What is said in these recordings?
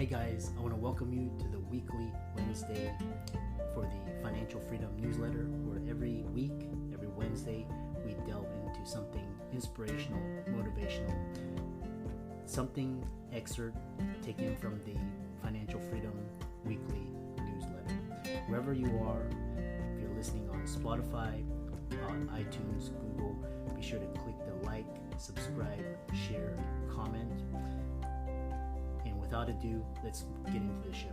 Hey guys, I want to welcome you to the weekly Wednesday for the Financial Freedom newsletter, where every week, every Wednesday, we delve into something inspirational, motivational, something excerpt taken from the Financial Freedom weekly newsletter. Wherever you are, if you're listening on Spotify, on iTunes, Google, be sure to click the like, subscribe, share, comment. And without ado, let's get into the show.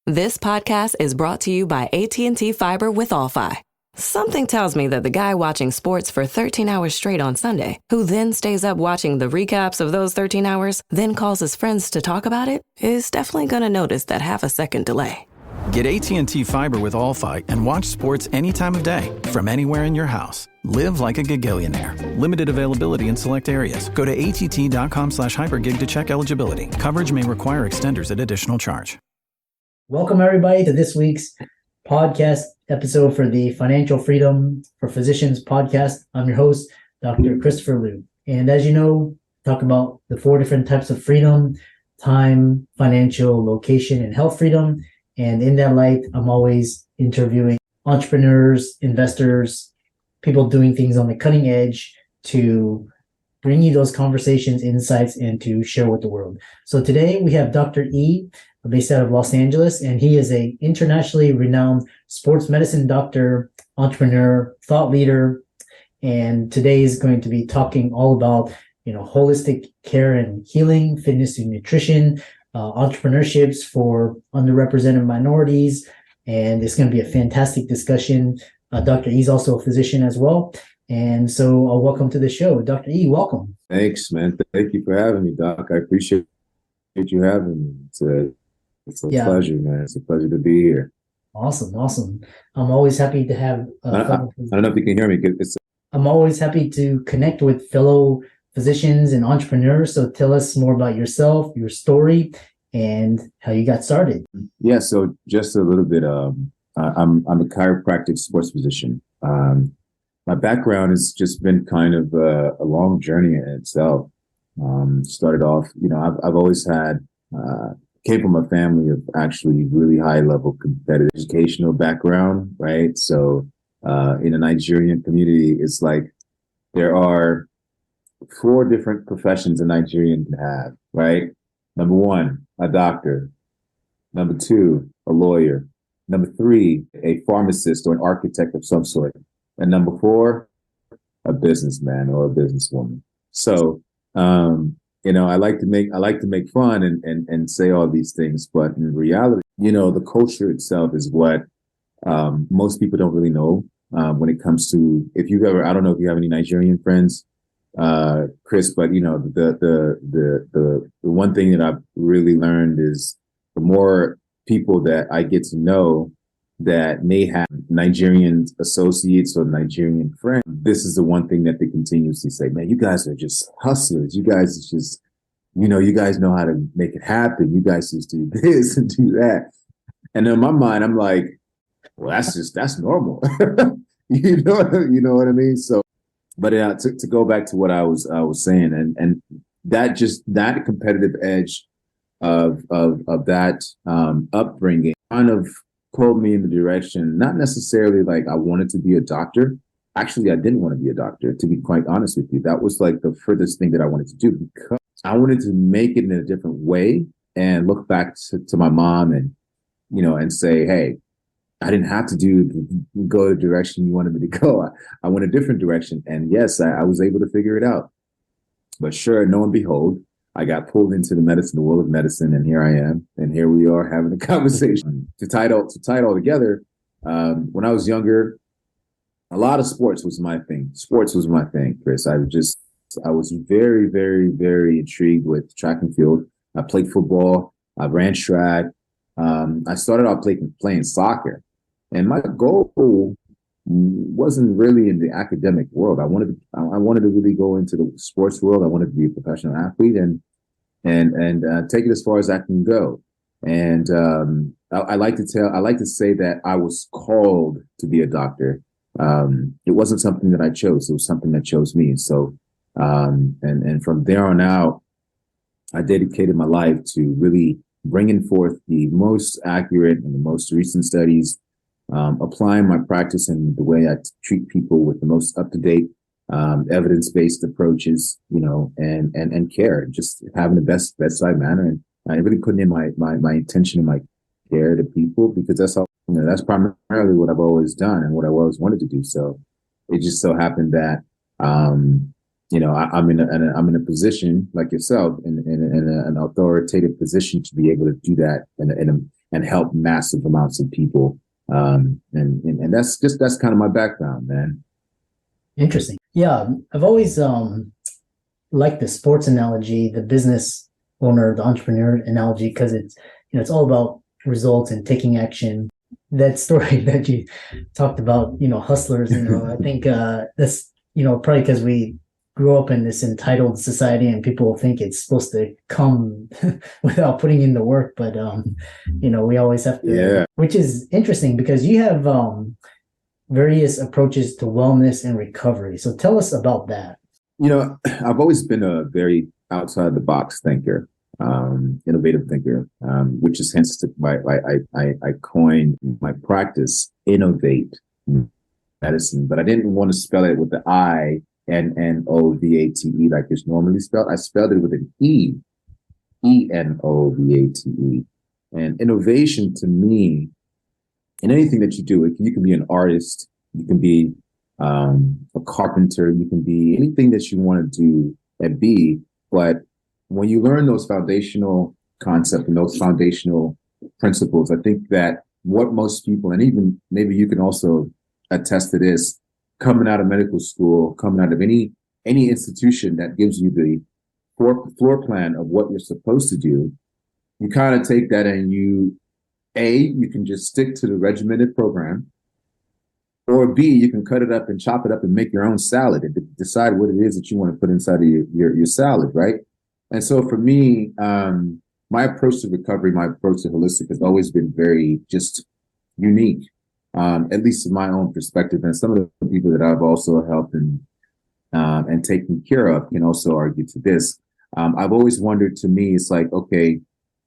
This podcast is brought to you by AT&T Fiber with All-Fi. Something tells me that the guy watching sports for 13 hours straight on Sunday, who then stays up watching the recaps of those 13 hours, then calls his friends to talk about it, is definitely going to notice that half-a-second delay. Get AT&T Fiber with All-Fi and watch sports any time of day from anywhere in your house. Live like a gigillionaire. Limited availability in select areas. Go to att.com/hypergig to check eligibility. Coverage may require extenders at additional charge. Welcome everybody to this week's podcast episode for the Financial Freedom for Physicians podcast. I'm your host, Dr. Christopher Liu. And as you know, talk about the 4 different types of freedom: time, financial, location, and health freedom. And in that light, I'm always interviewing entrepreneurs, investors, people doing things on the cutting edge to bring you those conversations, insights, and to share with the world. So today we have Dr. E, based out of Los Angeles, and he is an internationally renowned sports medicine doctor, entrepreneur, thought leader. And today is going to be talking all about, holistic care and healing, fitness and nutrition, entrepreneurships for underrepresented minorities. And it's going to be a fantastic discussion. Dr. E is also a physician as well. And so welcome to the show. Dr. E, welcome. Thanks, man. Thank you for having me, Doc. I appreciate you having me. It's a pleasure, man. It's a pleasure to be here. Awesome. I'm always happy to have I don't know if you can hear me. I'm always happy to connect with fellow physicians and entrepreneurs. So tell us more about yourself, your story, and how you got started. Yeah, so just a little bit. I'm a chiropractic sports physician. My background has just been kind of a long journey in itself. Started off, I've always had came from a family of actually really high level competitive educational background, right? So in the Nigerian community, it's like there are 4 different professions a Nigerian can have, right? Number 1, a doctor. Number 2, a lawyer. Number 3, a pharmacist or an architect of some sort. And number 4, a businessman or a businesswoman. So, I like to make fun and say all these things, but in reality, the culture itself is what most people don't really know when it comes to, I don't know if you have any Nigerian friends, Chris, but the one thing that I've really learned is the more people that I get to know that may have Nigerian associates or Nigerian friends, this is the one thing that they continuously say, man, you guys are just hustlers. You guys are just, you guys know how to make it happen. You guys just do this and do that. And in my mind, I'm like, well, that's normal. you know what I mean? So, but to go back to what I was saying, and that competitive edge of that upbringing kind of pulled me in the direction, not necessarily like I wanted to be a doctor. Actually, I didn't want to be a doctor, to be quite honest with you. That was like the furthest thing that I wanted to do, because I wanted to make it in a different way and look back to my mom and say, hey, I didn't have to go the direction you wanted me to go. I went a different direction. And yes, I was able to figure it out. But sure, lo and behold, I got pulled into the world of medicine, and here I am. And here we are having a conversation. To tie it all together, when I was younger, a lot of sports was my thing. Sports was my thing, Chris. I was very, very, very intrigued with track and field. I played football. I ran track. I started out playing soccer. And my goal wasn't really in the academic world. I wanted to really go into the sports world. I wanted to be a professional athlete and take it as far as I can go. And I like to say that I was called to be a doctor. It wasn't something that I chose. It was something that chose me. And so And from there on out, I dedicated my life to really bringing forth the most accurate and the most recent studies, applying my practice and the way I treat people with the most up-to-date, evidence-based approaches, and care, just having the best bedside manner. And I really putting in my intention and my care to people, because that's primarily what I've always done and what I always wanted to do. So it just so happened that, I'm in a position like yourself, in an authoritative position to be able to do that and help massive amounts of people. And that's kind of my background, man. Interesting. Yeah, I've always liked the sports analogy, the business owner, the entrepreneur analogy, because it's all about results and taking action. That story that you talked about, hustlers, I think that's, probably because we grew up in this entitled society and people think it's supposed to come without putting in the work. But, we always have to, which is interesting because you have various approaches to wellness and recovery. So tell us about that. I've always been a very outside the box thinker, innovative thinker, which is hence why I coined my practice Innovate Medicine, but I didn't want to spell it with the INNOVATE like it's normally spelled. I spelled it with an ENOVATE. And innovation to me, in anything that you do, you can be an artist, you can be a carpenter, you can be anything that you want to do and be. But when you learn those foundational concepts and those foundational principles, I think that what most people, and even maybe you can also attest to this, coming out of medical school, coming out of any institution that gives you the floor plan of what you're supposed to do, you kind of take that and you can just stick to the regimented program, or B, you can cut it up and chop it up and make your own salad and decide what it is that you want to put inside of your salad, right? And so for me, my approach to recovery, my approach to holistic has always been very just unique, at least in my own perspective. And some of the people that I've also helped and taken care of can also argue to this. I've always wondered, to me, it's like, okay,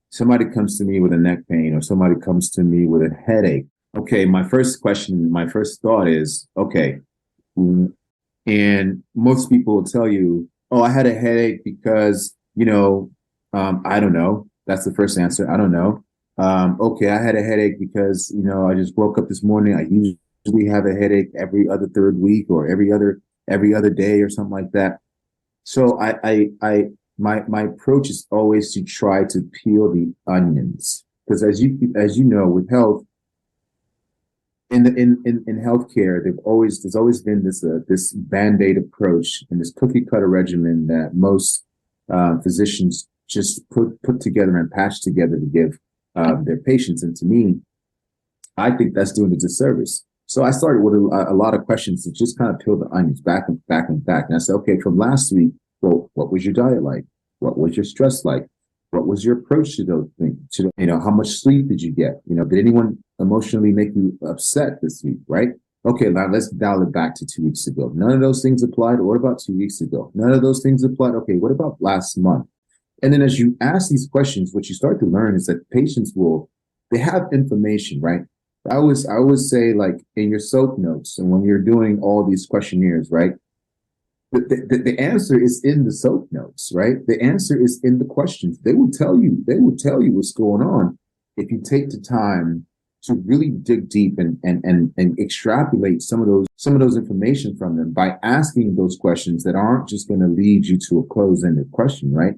somebody comes to me with a neck pain or somebody comes to me with a headache. Okay, my first thought is, okay, and most people will tell you, oh, I had a headache because, I don't know. That's the first answer. I don't know. Okay, I had a headache because, I just woke up this morning. I usually have a headache every other third week or every other day or something like that. So my approach is always to try to peel the onions, because as you know, with health, in healthcare, there's always been this Band-Aid approach and this cookie cutter regimen that most physicians just put together and patch together to give their patients. And to me, I think that's doing a disservice. So I started with a lot of questions to just kind of peel the onions back and back and back. And I said, okay, from last week, well, what was your diet like? What was your stress like? What was your approach to those things? How much sleep did you get? Did anyone emotionally make you upset this week, right? Okay, now let's dial it back to 2 weeks ago. None of those things applied. What about 2 weeks ago? None of those things applied. Okay, what about last month? And then as you ask these questions, what you start to learn is that patients they have information, right? I always say, like, in your SOAP notes and when you're doing all these questionnaires, right? The answer is in the SOAP notes, right? The answer is in the questions. They will tell you what's going on if you take the time to really dig deep and extrapolate some of those information from them by asking those questions that aren't just going to lead you to a closed-ended question, right?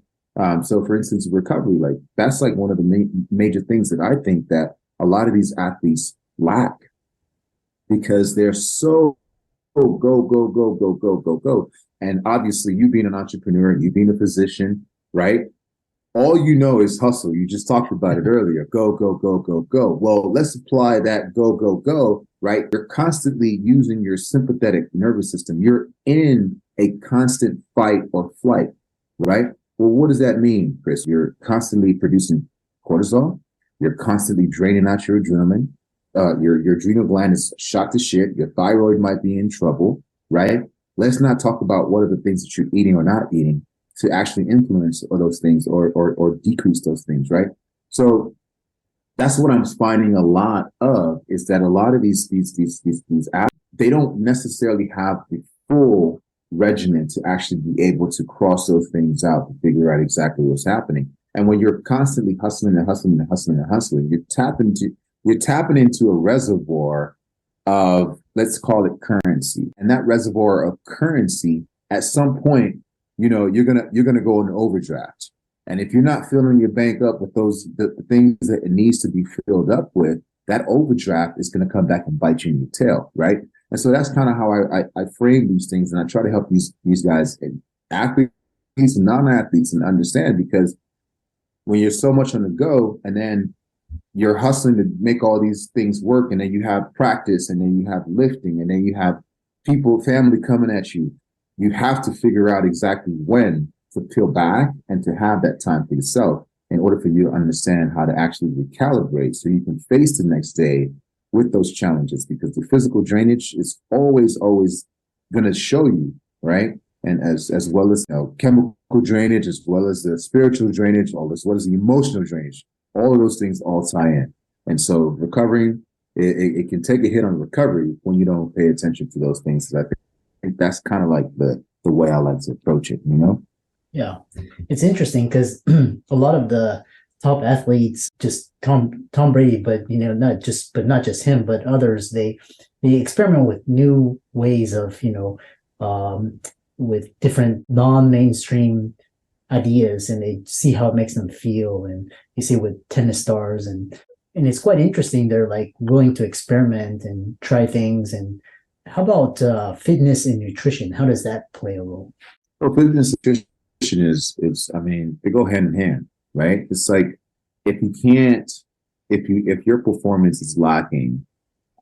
So for instance, recovery, like that's like one of the major things that I think that a lot of these athletes lack, because they're so go. And obviously, you being an entrepreneur, you being a physician, right? All you know is hustle. You just talked about it earlier. Go. Well, let's apply that go, right? You're constantly using your sympathetic nervous system. You're in a constant fight or flight, right? Well, what does that mean, Chris? You're constantly producing cortisol. You're constantly draining out your adrenaline. Your adrenal gland is shot to shit. Your thyroid might be in trouble, right? Let's not talk about what are the things that you're eating or not eating to actually influence those things or decrease those things, right? So that's what I'm finding a lot of, is that a lot of these apps, they don't necessarily have the full regimen to actually be able to cross those things out to figure out exactly what's happening. And when you're constantly hustling and hustling and hustling and hustling, you're tapping into a reservoir of, let's call it currency. And that reservoir of currency, at some point, you're gonna go in overdraft. And if you're not filling your bank up with the things that it needs to be filled up with, that overdraft is going to come back and bite you in your tail, right? And so that's kind of how I frame these things, and I try to help these guys, athletes and non-athletes, and understand, because when you're so much on the go, and then you're hustling to make all these things work, and then you have practice, and then you have lifting, and then you have family coming at you, you have to figure out exactly when to peel back and to have that time for yourself in order for you to understand how to actually recalibrate so you can face the next day with those challenges, because the physical drainage is always going to show you, right? And as well as chemical drainage, as well as the spiritual drainage, as well as the emotional drainage, all of those things all tie in. And so recovering, it can take a hit on recovery when you don't pay attention to those things. So I think that's kind of like the way I like to approach it, Yeah, it's interesting because a lot of the top athletes, just Tom Brady, but not just him, but others, they experiment with new ways of with different non-mainstream ideas, and they see how it makes them feel. And you see with tennis stars, and it's quite interesting. They're like willing to experiment and try things. And how about fitness and nutrition? How does that play a role? Well, fitness and nutrition is I mean, they go hand in hand, right? It's like, if your performance is lacking,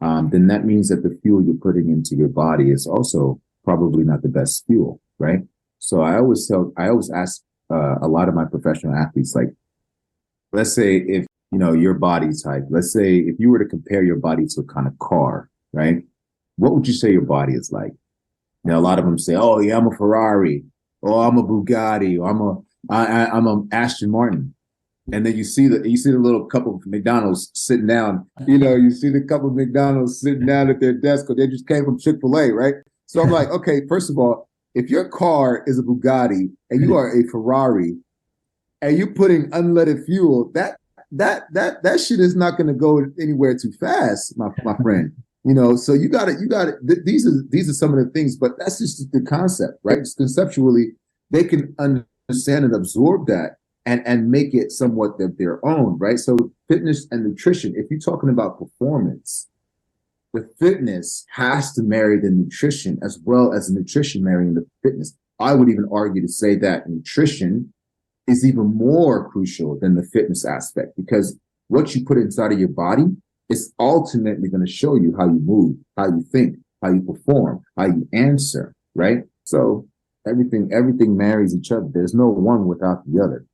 then that means that the fuel you're putting into your body is also probably not the best fuel, right? So I always ask a lot of my professional athletes, like, let's say if your body type, let's say if you were to compare your body to a kind of car, right? What would you say your body is like? Now, a lot of them say, "Oh yeah, I'm a Ferrari," or "I'm a Bugatti," or I'm a Aston Martin. And then you see the little couple of McDonald's sitting down. You see the couple of McDonald's sitting down at their desk, or they just came from Chick-fil-A, right? So I'm like, okay, first of all, if your car is a Bugatti and you are a Ferrari, and you're putting unleaded fuel, that shit is not going to go anywhere too fast, my friend. So you got it. These are some of the things, but that's just the concept, right? It's conceptually, they can understand and absorb that and make it somewhat their own, right? So fitness and nutrition, if you're talking about performance, the fitness has to marry the nutrition, as well as the nutrition marrying the fitness. I would even argue to say that nutrition is even more crucial than the fitness aspect, because what you put inside of your body is ultimately going to show you how you move, how you think, how you perform, how you answer, right? So everything marries each other. There's no one without the other.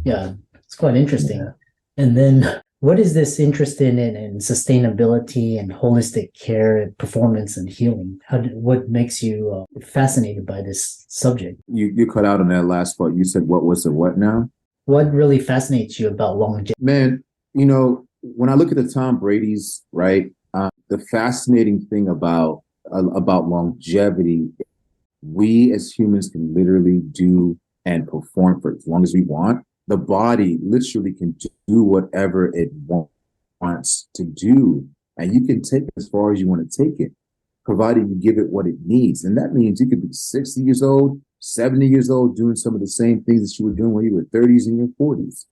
Yeah, it's quite interesting. Yeah. And then what is this interest in sustainability and holistic care and performance and healing? What makes you fascinated by this subject? You cut out on that last part. You said, what was the what now? What really fascinates you about longevity? Man, when I look at the Tom Brady's, right, the fascinating thing about longevity, we as humans can literally do and perform for as long as we want. The body literally can do whatever it wants to do, and you can take it as far as you want to take it, provided you give it what it needs. And that means you could be 60 years old, 70 years old, doing some of the same things that you were doing when you were 30s and your 40s.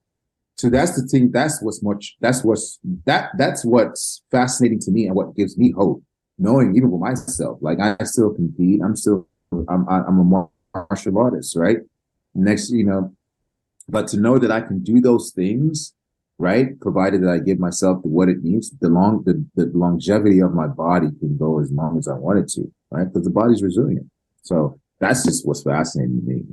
So that's the thing. That's what's fascinating to me, and what gives me hope, knowing even for myself, like I still compete. I'm a martial artist, right? Next, but to know that I can do those things, right, provided that I give myself what it needs, the longevity of my body can go as long as I want it to, right? Because the body's resilient. So that's just what's fascinating to me,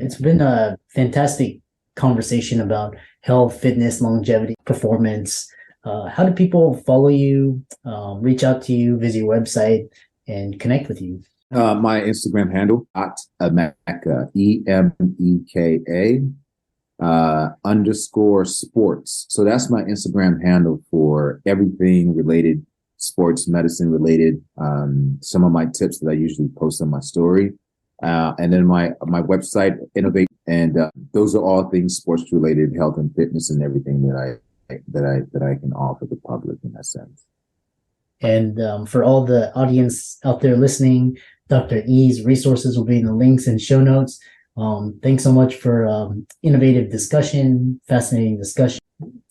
It's been a fantastic conversation about health, fitness, longevity, performance. How do people follow you, reach out to you, visit your website, and connect with you? My Instagram handle at Emeka, EMEKA underscore sports. So that's my Instagram handle for everything related, sports medicine related. Some of my tips that I usually post on my story. And then my website, Innovate, and those are all things sports related, health and fitness, and everything that I can offer the public in that sense. And for all the audience out there listening, Dr. E's resources will be in the links and show notes. Thanks so much for innovative discussion, fascinating discussion.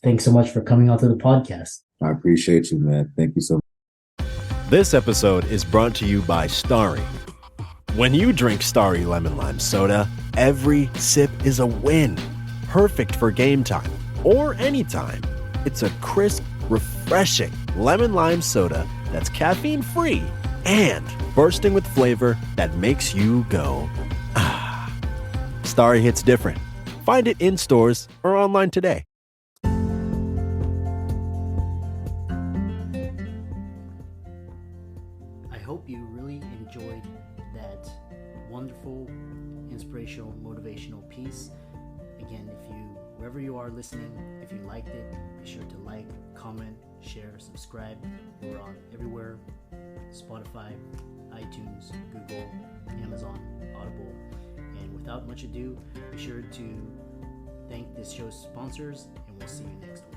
Thanks so much for coming onto the podcast. I appreciate you, man. Thank you so much. This episode is brought to you by Starry. When you drink Starry Lemon Lime Soda, every sip is a win. Perfect for game time or anytime. It's a crisp, refreshing lemon lime soda that's caffeine-free and bursting with flavor that makes you go, ah. Starry hits different. Find it in stores or online today. I hope you really enjoyed that wonderful, inspirational, motivational piece. Again, wherever you are listening, if you liked it, be sure to like, comment, share, subscribe. We're on everywhere: Spotify, iTunes, Google, Amazon, Audible. And without much ado, be sure to thank this show's sponsors, and we'll see you next week.